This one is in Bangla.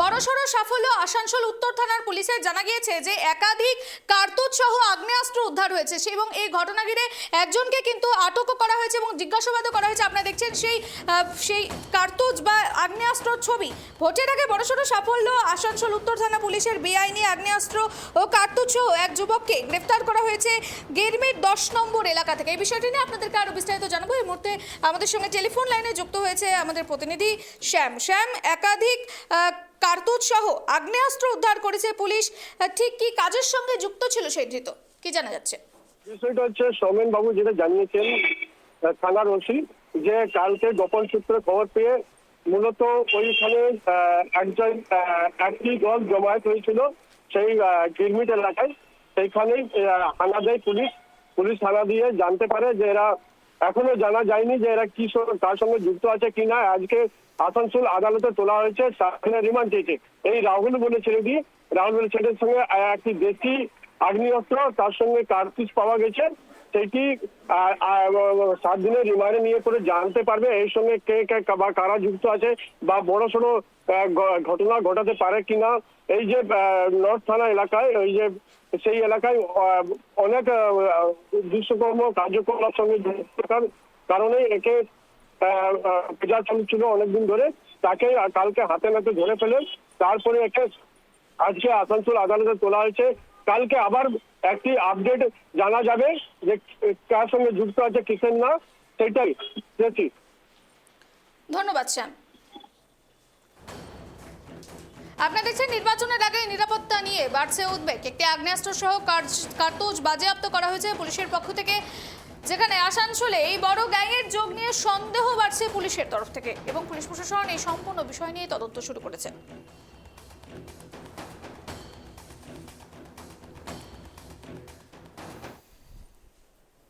বড়সড় সাফল্য আসানসোল উত্তর থানার পুলিশের। জানা গিয়েছে যে একাধিক কার্তুজ সহ আগ্নেয়াস্ত্র উদ্ধার হয়েছে এবং এই ঘটনা ঘিরে একজনকে কিন্তু আটকও করা হয়েছে এবং জিজ্ঞাসাবাদও করা হয়েছে। আপনারা দেখছেন সেই কার্তুজ বা আগ্নেয়াস্ত্র ছবি। ভোটের আগে বড়সড় সাফল্য আসানসোল উত্তর থানা পুলিশের। বেআইনি আগ্নেয়াস্ত্র ও কার্তুজ সহ এক যুবককে গ্রেফতার করা হয়েছে গেরমির 10 নম্বর এলাকা থেকে। এই বিষয়টি নিয়ে আপনাদেরকে আরো বিস্তারিত জানাবো। এই মুহূর্তে আমাদের সঙ্গে টেলিফোন লাইনে যুক্ত হয়েছে আমাদের প্রতিনিধি শ্যাম। একাধিক কার্তুজ সহ আগ্নেয়াস্ত্র উদ্ধার করেছে পুলিশ, ঠিক কি কাজের সঙ্গে যুক্ত ছিল সেই ধৃত, কি জানা যাচ্ছে? বিষয়টা হচ্ছে সৌমেন বাবু যেটা জানিয়েছেন থানার ওসি, যে কালকে গোপন সূত্রে খবর পেয়ে মূলত ওইখানে একটি দল জমায়েত হয়েছিল সেই গিরমিট এলাকায়। সেইখানেই হানা দেয় পুলিশ হানা দিয়ে জানতে পারে যে এরা, এখনো জানা যায়নি যে এরা কি তার সঙ্গে যুক্ত আছে কিনা। আজকে আসানসোল আদালতে তোলা হয়েছে রিমান্ড চেয়েছে এই রাহুল বলে ছেলের সঙ্গে একটি দেশি আগ্নেয়াস্ত্র, তার সঙ্গে কার্তুজ পাওয়া গেছে। সেটি 7 দিনের রিমান্ডে নিয়ে করে জানতে পারবে এর সঙ্গে কে বা কারা যুক্ত আছে বা বড়সড় ঘটনা ঘটাতে পারে কিনা। এই যে নর্থ থানা এলাকায়, ওই যে সেই এলাকায় অনেক দুষ্কর্ম কার্যকলাপ সঙ্গে যুক্ত থাকার কারণে একে প্রচার চালিয়েছিল অনেকদিন ধরে। তাকে কালকে হাতে নাতে ধরে ফেলে তারপরে একে আজকে আসানসোল আদালতে তোলা হয়েছে। কালকে আবার একটি আপডেট জানা যাবে যে কার সঙ্গে যুক্ত আছে কিসের না, সেটাই দেখি। ধন্যবাদ শ্যাম। আপনারা দেখছেন নির্বাচনের আগে নিরাপত্তা নিয়ে বাড়ছে উদ্বেগ। একটি আগ্নেয়াস্ত্র সহ কার্তুজ বাজেয়াপ্ত করা হয়েছে পুলিশের পক্ষ থেকে, যেখানে আসানসোলে এই বড় গ্যাংয়ের যোগ নিয়ে সন্দেহ বাড়ছে পুলিশের তরফ থেকে এবং পুলিশ প্রশাসন এই সম্পূর্ণ বিষয় নিয়ে তদন্ত শুরু করেছে।